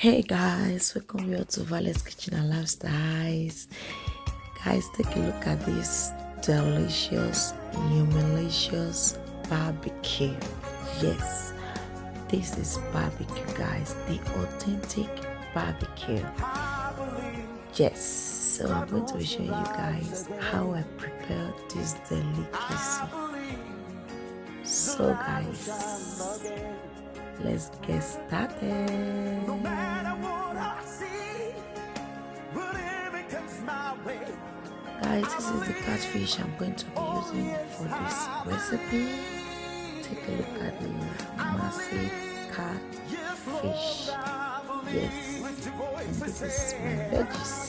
Hey guys, welcome here to Violet's Kitchen and Lifestyles. Guys, take a look at this delicious, humilicious barbecue. Yes, this is barbecue, guys, the authentic barbecue. Yes, so I'm going to be showing you guys how I prepare this delicacy. So guys, let's get started. Guys, this is the catfish I'm going to be using for this recipe. Take a look at the massive catfish. Yes, and this is my veggies.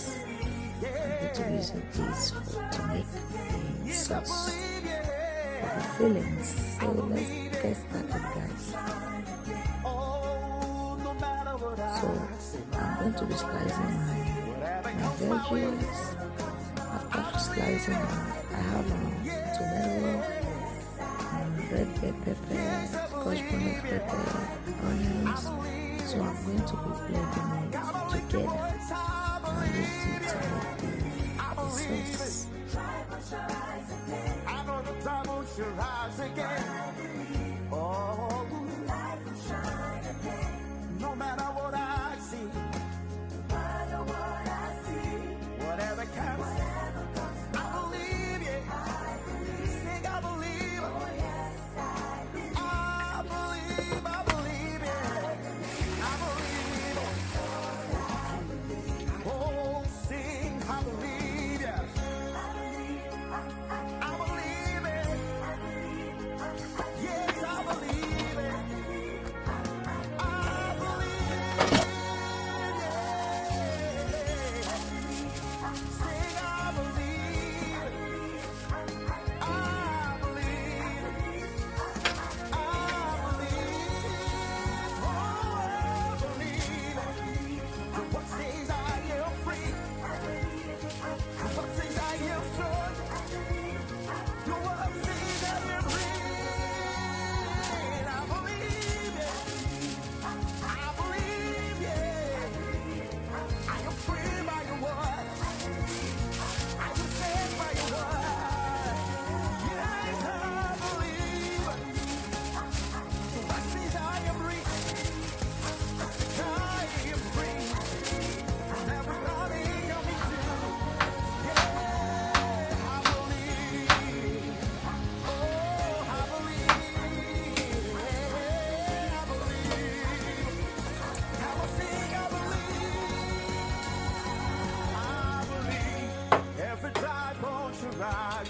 I'm going to be using these to make the sauce for the fillings. So let's get started, guys. So I'm going to be slicing my veggies. After slicing I have tomato, red pepper, scotch bonnet pepper, onions. So I'm going to be blending it together. I'll use it to make the sauce. No matter what I see, whatever comes, I believe it. Sing, I believe. I believe it. I believe it. Oh, sing, I believe it. I believe it. Yes, I believe it.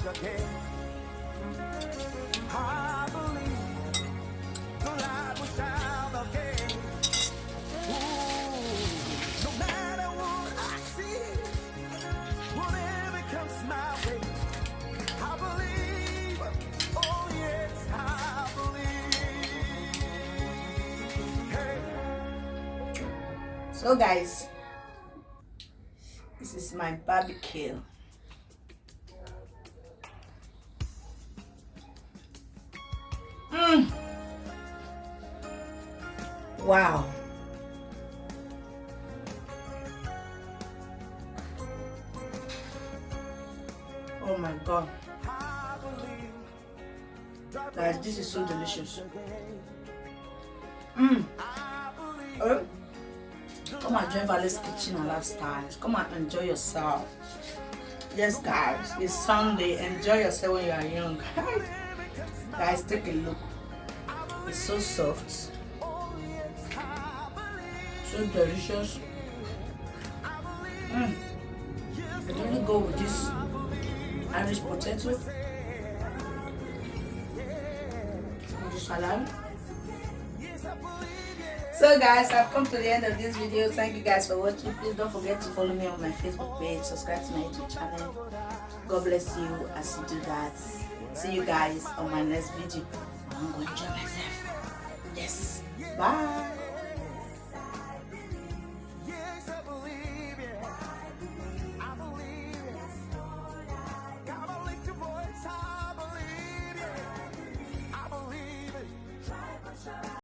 Again. I believe the light will shine again. Ooh, no matter what I see, whatever comes my way, I believe. Oh yes, I believe. Hey. So guys, this is my barbecue. Wow. Oh my God. Guys, this is so delicious. Oh. Come and join Violet's Kitchen and Lifestyles. Come and enjoy yourself. Yes guys, it's Sunday. Enjoy yourself when you are young. Guys, take a look. It's so soft, so delicious. It really go with this Irish potato, with the salad. So guys, I've come to the end of this video. Thank you guys for watching. Please don't forget to follow me on my Facebook page, subscribe to my YouTube channel. God bless you as you do that. See you guys on my next video. I'm going to enjoy myself. Yes. Bye.